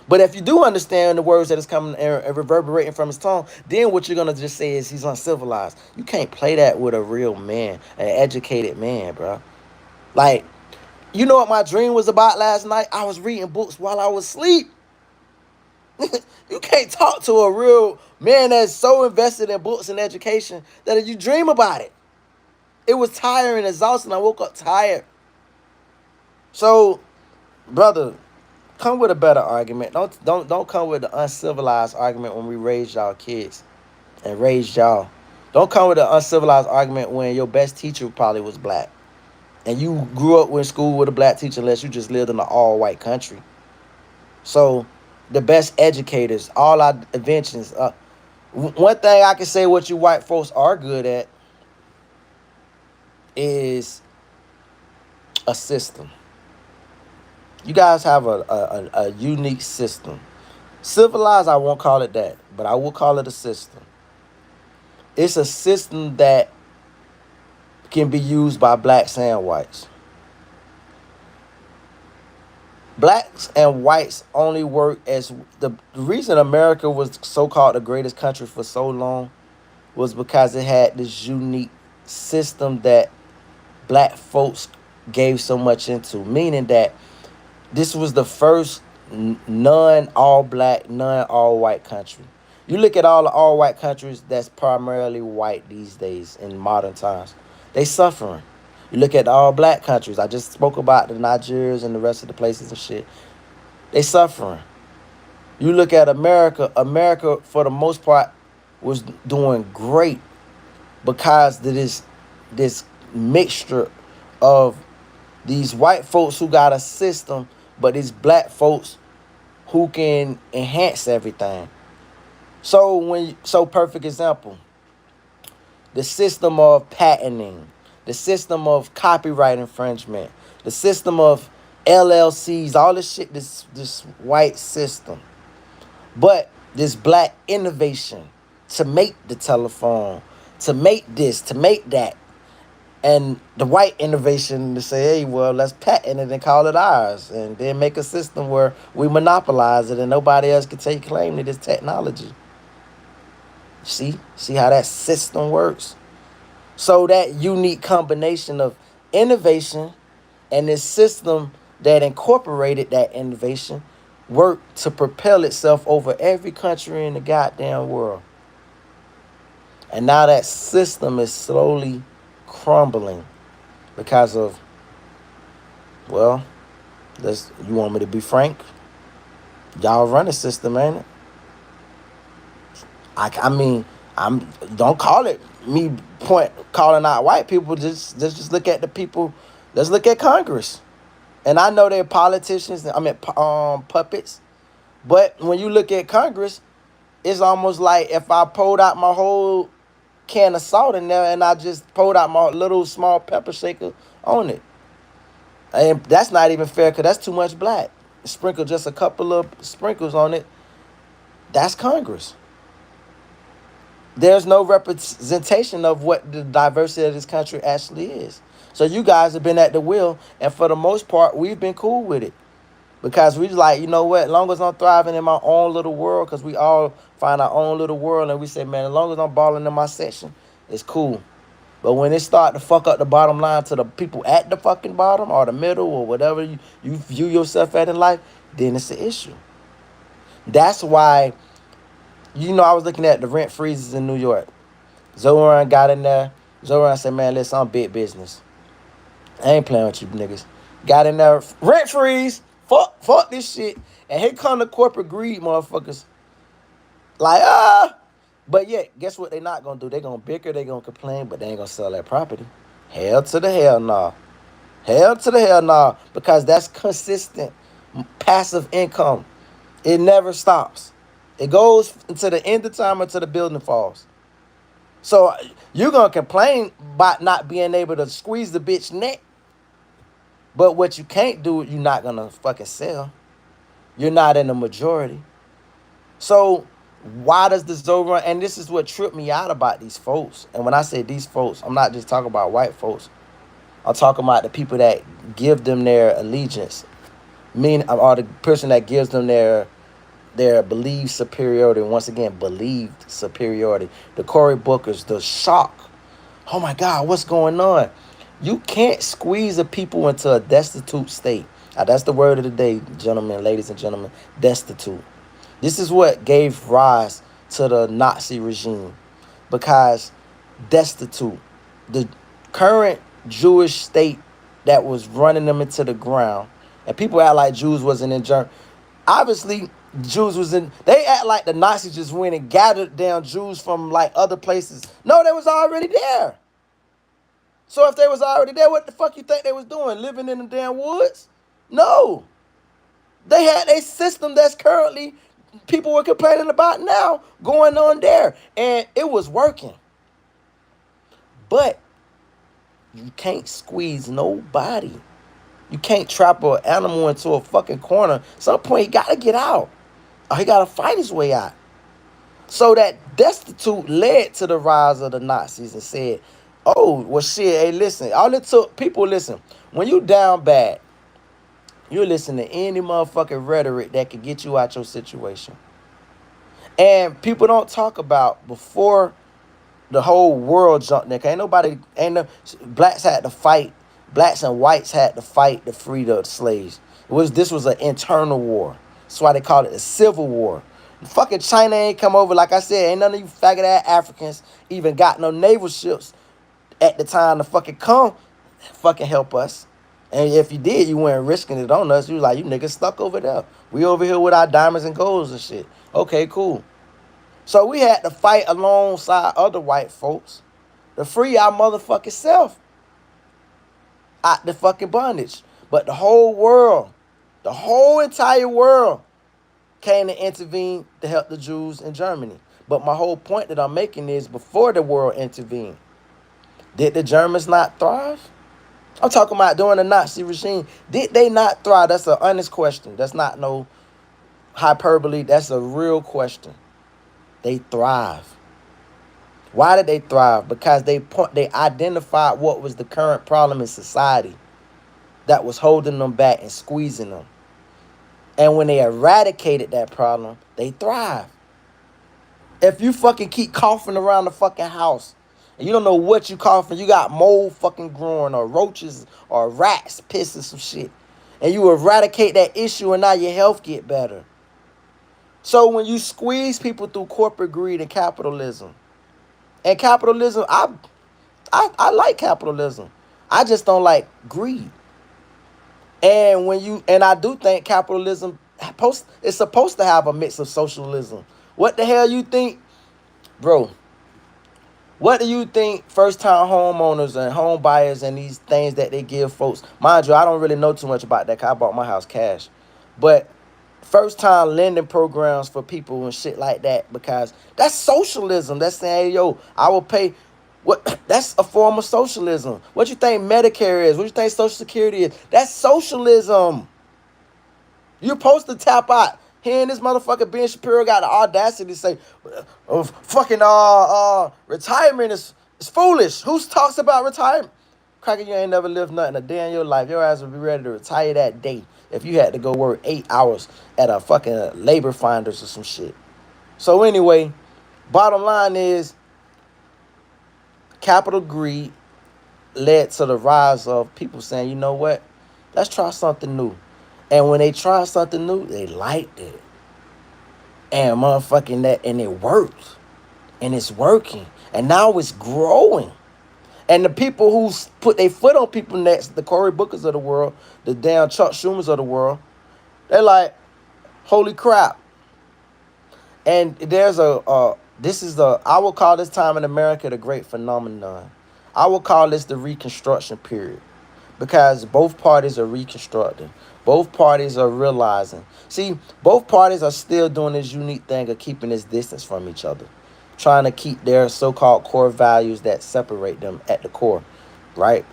[SPEAKER 1] But if you do understand the words that is coming and reverberating from his tongue, then what you're gonna just say is he's uncivilized. You can't play that with a real man, an educated man, bro. Like, you know what my dream was about last night? I was reading books while I was asleep. You can't talk to a real man that's so invested in books and education that you dream about it. It was tiring, exhausting. I woke up tired. So, brother, come with a better argument. Don't come with the uncivilized argument when we raised y'all kids and raised y'all. Don't come with an uncivilized argument when your best teacher probably was black and you grew up in school with a black teacher unless you just lived in an all-white country. So, the best educators, all our inventions. One thing I can say what you white folks are good at is a system. You guys have a unique system. Civilized, I won't call it that, but I will call it a system. It's a system that can be used by blacks and whites. Blacks and whites only work as the reason America was so-called the greatest country for so long was because it had this unique system that black folks gave so much into, meaning that this was the first non all black, non all white country. You look at all the all white countries that's primarily white these days in modern times, they suffering. You look at the all black countries, I just spoke about the Nigerians and the rest of the places and shit, they suffering. You look at America, America for the most part was doing great because of this mixture of these white folks who got a system, but these black folks who can enhance everything. So perfect example, the system of patenting, the system of copyright infringement, the system of LLCs, all this shit, this white system. But this black innovation to make the telephone, to make this, to make that, and the white innovation to say, hey, well, let's patent it and call it ours, and then make a system where we monopolize it and nobody else can take claim to this technology. See how that system works? So that unique combination of innovation and this system that incorporated that innovation worked to propel itself over every country in the goddamn world. And now that system is slowly crumbling because of, well, you want me to be frank? Y'all run the system, ain't it? I mean, I'm don't call it me calling out white people. Just look at the people. Let's look at Congress. And I know they're politicians. I mean, puppets. But when you look at Congress, it's almost like if I pulled out my whole can of salt in there and I just pulled out my little small pepper shaker on it. And that's not even fair because that's too much black. Sprinkle just a couple of sprinkles on it. That's Congress. There's no representation of what the diversity of this country actually is. So you guys have been at the wheel, and for the most part, we've been cool with it. Because we like, you know what, as long as I'm thriving in my own little world, because we all find our own little world, and we say, man, as long as I'm balling in my section, it's cool. But when it start to fuck up the bottom line to the people at the fucking bottom or the middle or whatever you view yourself at in life, then it's an issue. That's why, I was looking at the rent freezes in New York. Zoran got in there. Zoran said, man, listen, I'm big business. I ain't playing with you niggas. Got in there, rent freeze. Fuck this shit. And here come the corporate greed motherfuckers. Like, But yet, guess what they not going to do? They going to bicker, they going to complain, but they ain't going to sell that property. Hell to the hell nah. Hell to the hell nah. Because that's consistent passive income. It never stops. It goes until the end of time until the building falls. So you're going to complain about not being able to squeeze the bitch neck. But what you can't do, you're not going to fucking sell. You're not in the majority. So why does the Zoran, and this is what tripped me out about these folks. And when I say these folks, I'm not just talking about white folks. I'm talking about the people that give them their allegiance. Or the person that gives them their believed superiority. Once again, believed superiority. The Cory Bookers, the shock. Oh my God, what's going on? You can't squeeze a people into a destitute state. That's the word of the day, gentlemen, ladies and gentlemen, destitute. This is what gave rise to the Nazi regime. Because destitute, the current Jewish state that was running them into the ground, and people act like Jews wasn't in Germany. Obviously, Jews was in, they act like the Nazis just went and gathered down Jews from like other places. No, they was already there. So if they was already there, what the fuck you think they was doing? Living in the damn woods? No. They had a system that's currently people were complaining about now going on there. And it was working. But you can't squeeze nobody. You can't trap an animal into a fucking corner. At some point, he got to get out. Or he got to fight his way out. So that destitute led to the rise of the Nazis and said, oh, well, shit, hey, listen. All it took, people, listen. When you down bad, you listen to any motherfucking rhetoric that can get you out your situation. And people don't talk about before the whole world jumped in. Ain't nobody, ain't no, blacks had to fight. Blacks and whites had to fight to free the slaves. This was an internal war. That's why they called it a civil war. Fucking China ain't come over. Like I said, ain't none of you faggot ass Africans even got no naval ships at the time to fucking come fucking help us. And if you did, you weren't risking it on us. You was like, you niggas stuck over there. We over here with our diamonds and golds and shit. Okay, cool. So we had to fight alongside other white folks to free our motherfucking self out the fucking bondage. But the whole entire world came to intervene to help the Jews in Germany. But my whole point that I'm making is before the world intervened, did the Germans not thrive? I'm talking about during the Nazi regime. Did they not thrive? That's an honest question. That's not no hyperbole. That's a real question. They thrive. Why did they thrive? Because they identified what was the current problem in society that was holding them back and squeezing them. And when they eradicated that problem, they thrive. If you fucking keep coughing around the fucking house and you don't know what you coughing, you got mold fucking growing or roaches or rats pissing some shit, and you eradicate that issue and now your health get better. So when you squeeze people through corporate greed and capitalism, I like capitalism. I just don't like greed. And I do think capitalism is supposed to have a mix of socialism. What the hell you think, bro? What do you think first-time homeowners and home buyers and these things that they give folks? Mind you, I don't really know too much about that because I bought my house cash. But first-time lending programs for people and shit like that, because that's socialism. That's saying, hey, yo, I will pay. What? That's a form of socialism. What you think Medicare is? What you think Social Security is? That's socialism. You're supposed to tap out. He and this motherfucker Ben Shapiro got the audacity to say, retirement is foolish. Who talks about retirement? Cracker, you ain't never lived nothing a day in your life. Your ass would be ready to retire that day if you had to go work 8 hours at a fucking labor finders or some shit. So anyway, bottom line is capital greed led to the rise of people saying, you know what? Let's try something new. And when they try something new, they liked it. And motherfucking that, and it worked. And it's working. And now it's growing. And the people who put their foot on people necks, the Cory Bookers of the world, the damn Chuck Schumers of the world, they're like, holy crap. And there's I will call this time in America the great phenomenon. I will call this the Reconstruction period. Because both parties are reconstructing. Both parties are realizing. See, both parties are still doing this unique thing of keeping this distance from each other. Trying to keep their so-called core values that separate them at the core. Right?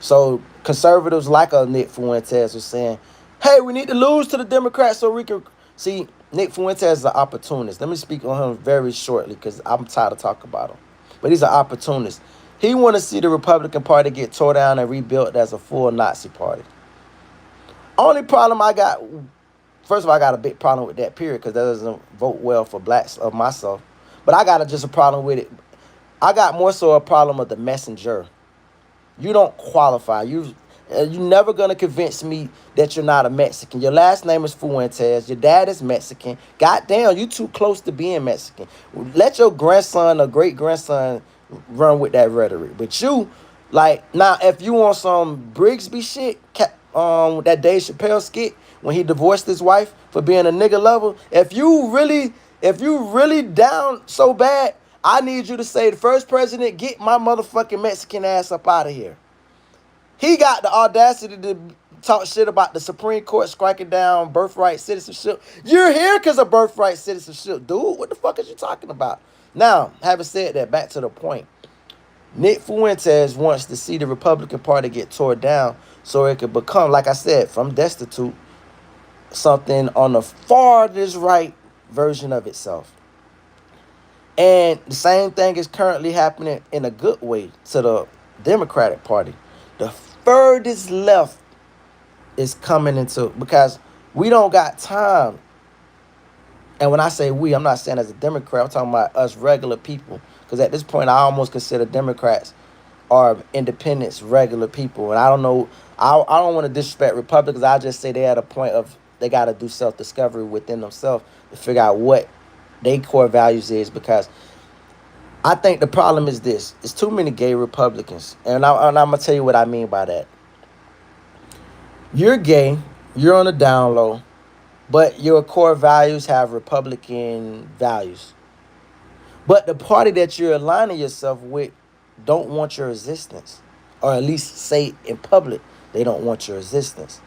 [SPEAKER 1] So conservatives like Nick Fuentes was saying, hey, we need to lose to the Democrats so we can... See, Nick Fuentes is an opportunist. Let me speak on him very shortly because I'm tired of talking about him. But he's an opportunist. He want to see the Republican Party get tore down and rebuilt as a full Nazi party. Only problem I got, first of all, I got a big problem with that period because that doesn't vote well for blacks of myself. But I got just a problem with it. I got more so a problem of the messenger. You don't qualify. You're never going to convince me that you're not a Mexican. Your last name is Fuentes. Your dad is Mexican. Goddamn, you too close to being Mexican. Let your grandson or great-grandson run with that rhetoric. But you, like, now, if you want some Brigsby shit, that Dave Chappelle skit, when he divorced his wife for being a nigga lover, if you really down so bad, I need you to say, the first president, get my motherfucking Mexican ass up out of here. He got the audacity to talk shit about the Supreme Court striking down birthright citizenship. You're here because of birthright citizenship, dude. What the fuck is you talking about? Now, having said that, back to the point. Nick Fuentes wants to see the Republican Party get tore down so it could become, like I said, from destitute, something on the farthest right version of itself. And the same thing is currently happening in a good way to the Democratic Party. The furthest left is coming into, because we don't got time. And when I say we, I'm not saying as a Democrat, I'm talking about us regular people. Because at this point, I almost consider Democrats are independents, regular people. And I don't know, I don't want to disrespect Republicans. I just say they're at a point of they got to do self discovery within themselves to figure out what their core values is. Because I think the problem is this: it's too many gay Republicans, and I'm gonna tell you what I mean by that. You're gay, you're on the down low, but your core values have Republican values. But the party that you're aligning yourself with don't want your existence, or at least say in public they don't want your existence.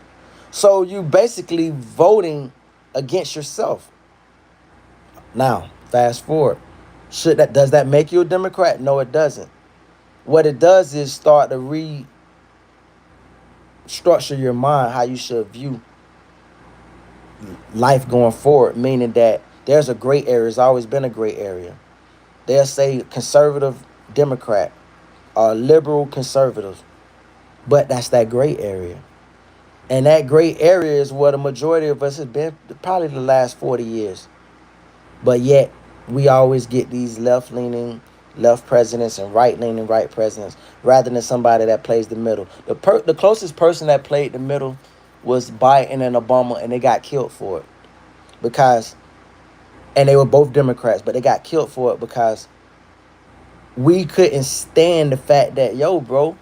[SPEAKER 1] So you basically voting against yourself. Now, fast forward. Does that make you a Democrat? No, it doesn't. What it does is start to restructure your mind how you should view life going forward, meaning that there's a gray area. There's always been a gray area. They'll say conservative Democrat or liberal conservative, but that's that gray area. And that gray area is where the majority of us have been probably the last 40 years. But yet, we always get these left-leaning left presidents and right-leaning right presidents rather than somebody that plays the middle. The closest person that played the middle was Biden and Obama, and they got killed for it. Because, and they were both Democrats, but they got killed for it because we couldn't stand the fact that, yo, bro,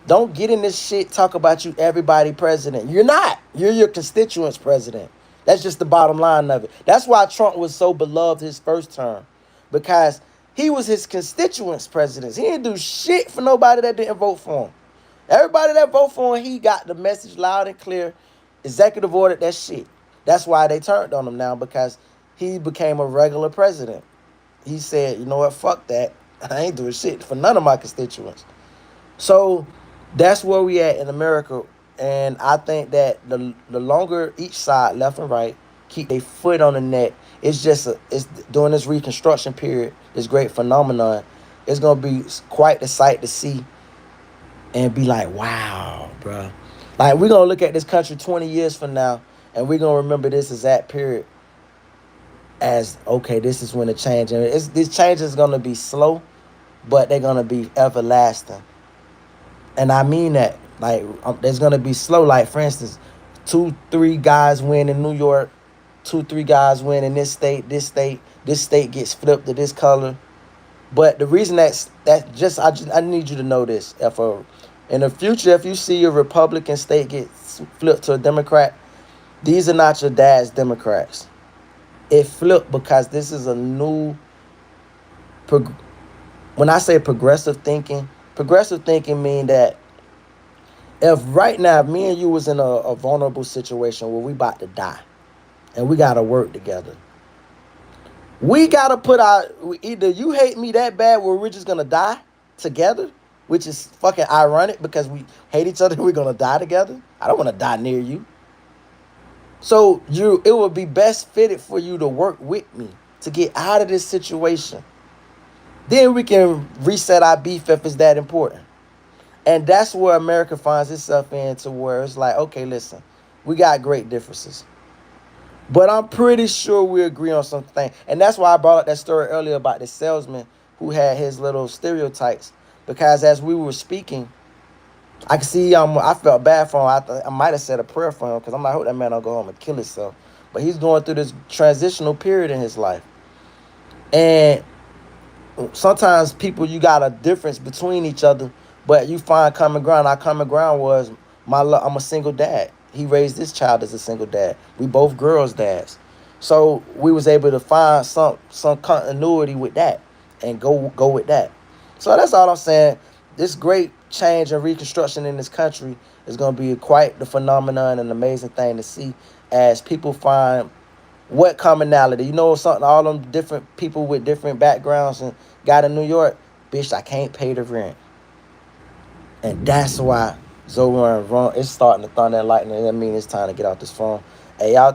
[SPEAKER 1] don't get in this shit, talk about you everybody president. You're not. You're your constituents president. That's just the bottom line of it. That's why Trump was so beloved his first term. Because he was his constituents president. He didn't do shit for nobody that didn't vote for him. Everybody that voted for him, he got the message loud and clear. Executive ordered that shit. That's why they turned on him now, because he became a regular president. He said, you know what, fuck that. I ain't doing shit for none of my constituents. So that's where we at in America. And I think that the longer each side, left and right, keep their foot on the neck, it's during this reconstruction period, this great phenomenon, it's gonna be quite the sight to see and be like, wow, bro. Like, we're gonna look at this country 20 years from now, and we're gonna remember this exact period as, okay, this is when the change, and this change is gonna be slow, but they're gonna be everlasting. And I mean that. Like, there's gonna be slow. Like, for instance, 2, 3 guys win in New York, 2, 3 guys win in this state gets flipped to this color. But the reason I need you to know this. In the future, if you see a Republican state get flipped to a Democrat, these are not your dad's Democrats. It flipped because this is a new. When I say progressive thinking mean that if right now me and you was in a vulnerable situation where we about to die, and we gotta work together, we gotta either you hate me that bad where we're just gonna die together, which is fucking ironic because we hate each other and we're gonna die together. I don't want to die near you. So it would be best fitted for you to work with me to get out of this situation. Then we can reset our beef if it's that important. And that's where America finds itself in, to where it's like, okay, listen, we got great differences, but I'm pretty sure we agree on something. And that's why I brought up that story earlier about the salesman who had his little stereotypes. Because as we were speaking, I could see I felt bad for him. I might have said a prayer for him, because I'm like, I hope that man don't go home and kill himself. But he's going through this transitional period in his life. And sometimes people, you got a difference between each other, but you find common ground. Our common ground was I'm a single dad. He raised this child as a single dad. We both girls' dads. So we was able to find some continuity with that and go with that. So that's all I'm saying. This great change and reconstruction in this country is going to be quite the phenomenon and amazing thing to see as people find what commonality. You know something, all them different people with different backgrounds and got in New York, bitch, I can't pay the rent. And that's why Zoe and Ron, it's starting to thunder and lightning. That means it's time to get out this phone. Hey, y'all.